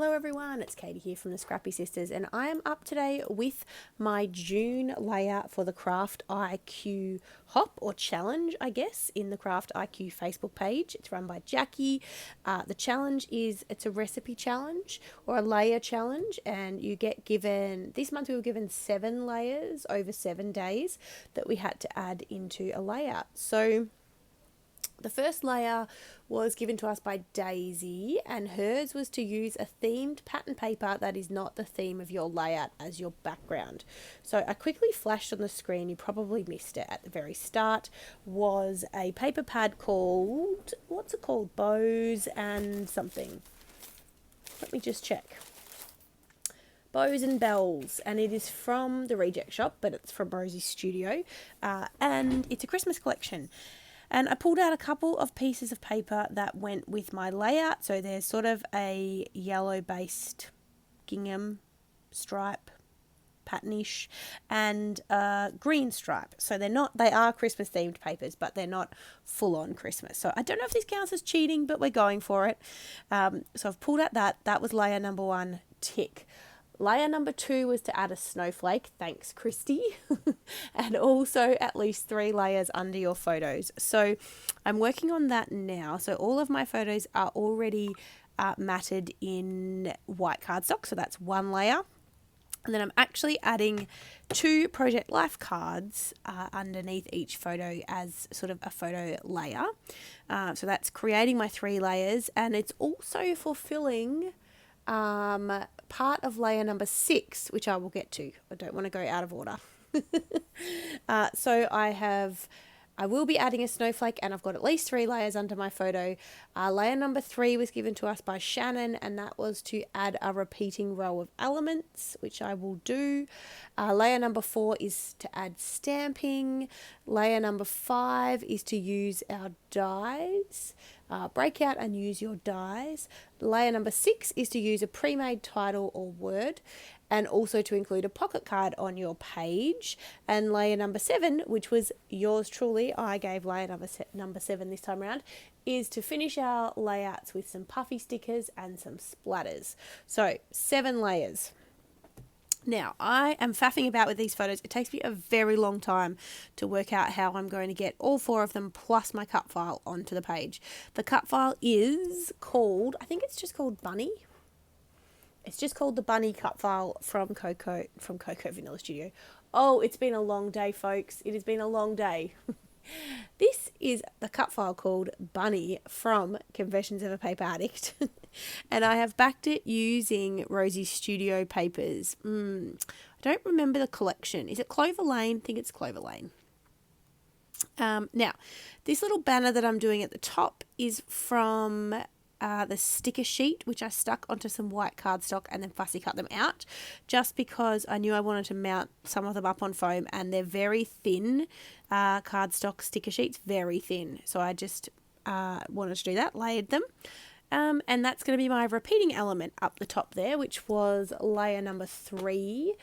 Hello everyone, it's Katie here from the Scrappy Sisters, and I am up today with my June layout for the Craft IQ Hop or Challenge, I guess, in the Craft IQ Facebook page. It's run by Jackie. The challenge is, it's a recipe challenge or a layer challenge, and you get given, this month we were given 7 layers over 7 days that we had to add into a layout. So the first layer was given to us by Daisy, and hers was to use a themed pattern paper that is not the theme of your layout as your background. So I quickly flashed on the screen, you probably missed it at the very start, was a paper pad called, what's it called? Bows and something. Let me just check. Bows and Bells, and it is from the Reject Shop, but it's from Rosie's Studio, and it's a Christmas collection. And I pulled out a couple of pieces of paper that went with my layout. So there's sort of a yellow-based gingham stripe, patternish, and a green stripe. So they are Christmas-themed papers, but they're not full-on Christmas. So I don't know if this counts as cheating, but we're going for it. So I've pulled out that. That was layer number 1, tick. Layer number 2 was to add a snowflake, thanks Christy, and also at least 3 layers under your photos. So I'm working on that now. So all of my photos are already matted in white cardstock, so that's 1 layer. And then I'm actually adding 2 Project Life cards underneath each photo as sort of a photo layer. So that's creating my 3 layers, and it's also fulfilling part of layer number 6, which I will get to. I don't want to go out of order. So I will be adding a snowflake, and I've got at least 3 layers under my photo. Layer number 3 was given to us by Shannon, and that was to add a repeating row of elements, which I will do. Layer number 4 is to add stamping. Layer number 5 is to use our dies. Break out and use your dies. Layer number 6 is to use a pre-made title or word, and also to include a pocket card on your page. And layer number 7, which was yours truly, I gave layer number 7 this time around, is to finish our layouts with some puffy stickers and some splatters. So 7 layers. Now, I am faffing about with these photos. It takes me a very long time to work out how I'm going to get all 4 of them plus my cut file onto the page. The cut file is called, I think it's just called Bunny. It's just called the Bunny cut file from Coco Vanilla Studio. Oh, it's been a long day, folks. It has been a long day. This is the cut file called Bunny from Confessions of a Paper Addict. And I have backed it using Rosie's Studio papers. I don't remember the collection. Is it Clover Lane? I think it's Clover Lane. Now, this little banner that I'm doing at the top is from the sticker sheet, which I stuck onto some white cardstock and then fussy cut them out, just because I knew I wanted to mount some of them up on foam, and they're very thin cardstock sticker sheets, very thin. So I just wanted to do that, layered them. And that's going to be my repeating element up the top there, which was layer number 3.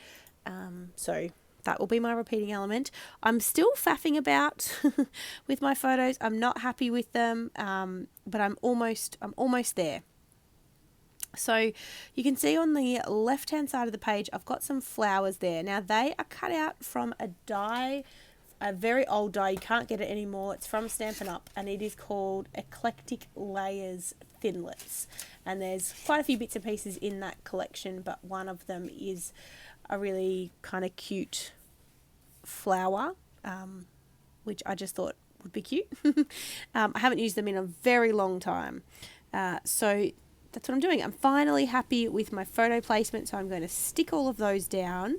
So that will be my repeating element. I'm still faffing about with my photos. I'm not happy with them, but I'm almost there. So you can see on the left-hand side of the page, I've got some flowers there. Now they are cut out from a die, a very old die. You can't get it anymore. It's from Stampin' Up, and it is called Eclectic Layers Thinlits. And there's quite a few bits and pieces in that collection, but one of them is a really kind of cute flower, which I just thought would be cute. I haven't used them in a very long time. So that's what I'm doing. I'm finally happy with my photo placement, so I'm going to stick all of those down.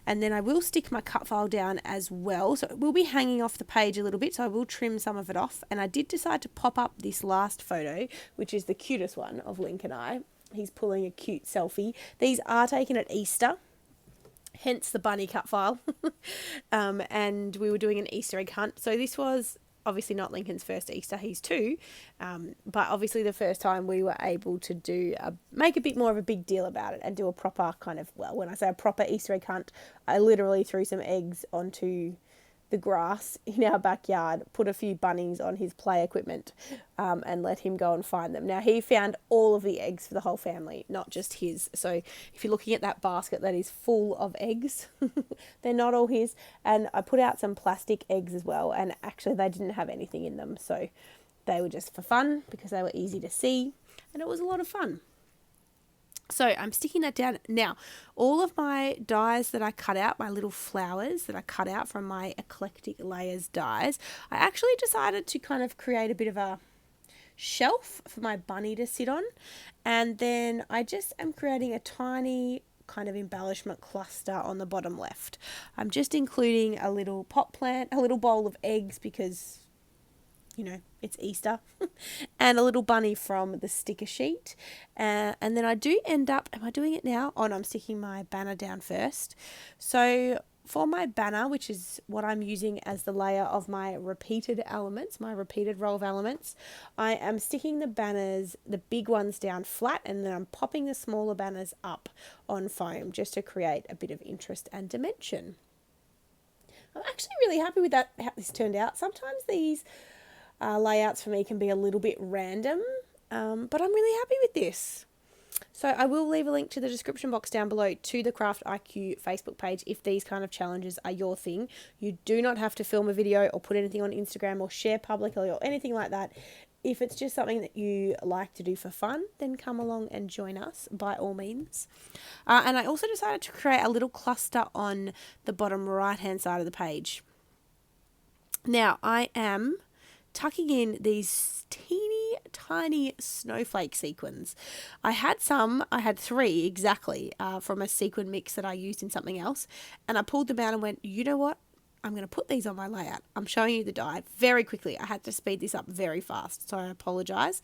And then I will stick my cut file down as well. So it will be hanging off the page a little bit, so I will trim some of it off. And I did decide to pop up this last photo, which is the cutest one of Link and I. He's pulling a cute selfie. These are taken at Easter, hence the bunny cut file. And we were doing an Easter egg hunt. So this was obviously not Lincoln's first Easter, he's 2, but obviously the first time we were able to make a bit more of a big deal about it and do a proper kind of, well, when I say a proper Easter egg hunt, I literally threw some eggs onto the grass in our backyard, put a few bunnies on his play equipment, and let him go and find them. Now, he found all of the eggs for the whole family, not just his. So if you're looking at that basket that is full of eggs, they're not all his. And I put out some plastic eggs as well, and actually they didn't have anything in them. So they were just for fun because they were easy to see, and it was a lot of fun. So I'm sticking that down. Now, all of my dies that I cut out, my little flowers that I cut out from my Eclectic Layers dies, I actually decided to kind of create a bit of a shelf for my bunny to sit on. And then I just am creating a tiny kind of embellishment cluster on the bottom left. I'm just including a little pot plant, a little bowl of eggs because, you know, it's Easter, and a little bunny from the sticker sheet. And then I do end up, am I doing it now? Oh no, I'm sticking my banner down first. So for my banner, which is what I'm using as the layer of my repeated elements, my repeated row of elements, I am sticking the banners, the big ones down flat, and then I'm popping the smaller banners up on foam just to create a bit of interest and dimension. I'm actually really happy with that, how this turned out. Sometimes these layouts for me can be a little bit random, but I'm really happy with this. So I will leave a link to the description box down below to the Craft IQ Facebook page if these kind of challenges are your thing. You do not have to film a video or put anything on Instagram or share publicly or anything like that. If it's just something that you like to do for fun, then come along and join us by all means. And I also decided to create a little cluster on the bottom right hand side of the page. Now I am tucking in these teeny tiny snowflake sequins. I had 3 exactly from a sequin mix that I used in something else, and I pulled them out and went, you know what, I'm going to put these on my layout. I'm showing you the die very quickly. I had to speed this up very fast, so I apologize.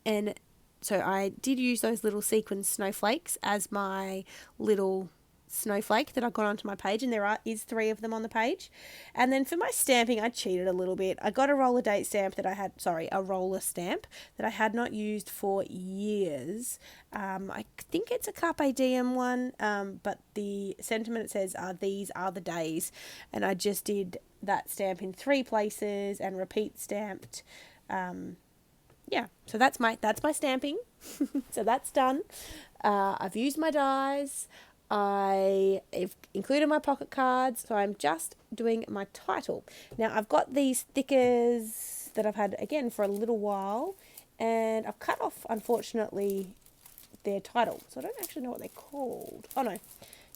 And so I did use those little sequin snowflakes as my little snowflake that I got onto my page, and there is 3 of them on the page. And then for my stamping, I cheated a little bit. I got a roller stamp that I had not used for years. I think it's a Carpe Diem one, but the sentiment, it says, these are the days. And I just did that stamp in 3 places and repeat stamped. Yeah, so that's my stamping. So that's done. I've used my dies. I've included my pocket cards, so I'm just doing my title. Now, I've got these stickers that I've had, again, for a little while, and I've cut off, unfortunately, their title, so I don't actually know what they're called. Oh, no,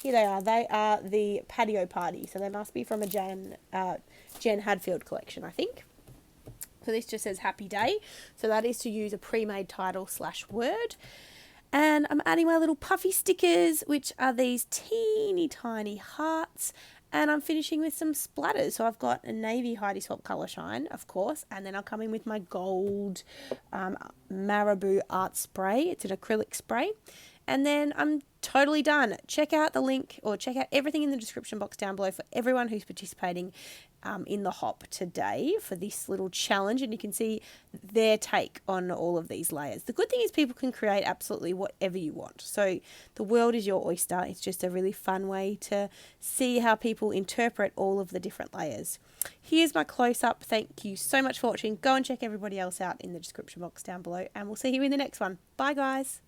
here they are. They are the Patio Party, so they must be from a Jen Hadfield collection, I think. So this just says Happy Day, so that is to use a pre-made title / word. And I'm adding my little puffy stickers, which are these teeny tiny hearts. And I'm finishing with some splatters. So I've got a navy Heidi Swap Colour Shine, of course. And then I'll come in with my gold Marabou Art Spray. It's an acrylic spray. And then I'm totally done. Check out the link, or check out everything in the description box down below for everyone who's participating in the hop today for this little challenge, and you can see their take on all of these layers. The good thing is people can create absolutely whatever you want, so the world is your oyster. It's just a really fun way to see how people interpret all of the different layers. Here's my close-up. Thank you so much for watching. Go and check everybody else out in the description box down below, and we'll see you in the next one. Bye guys.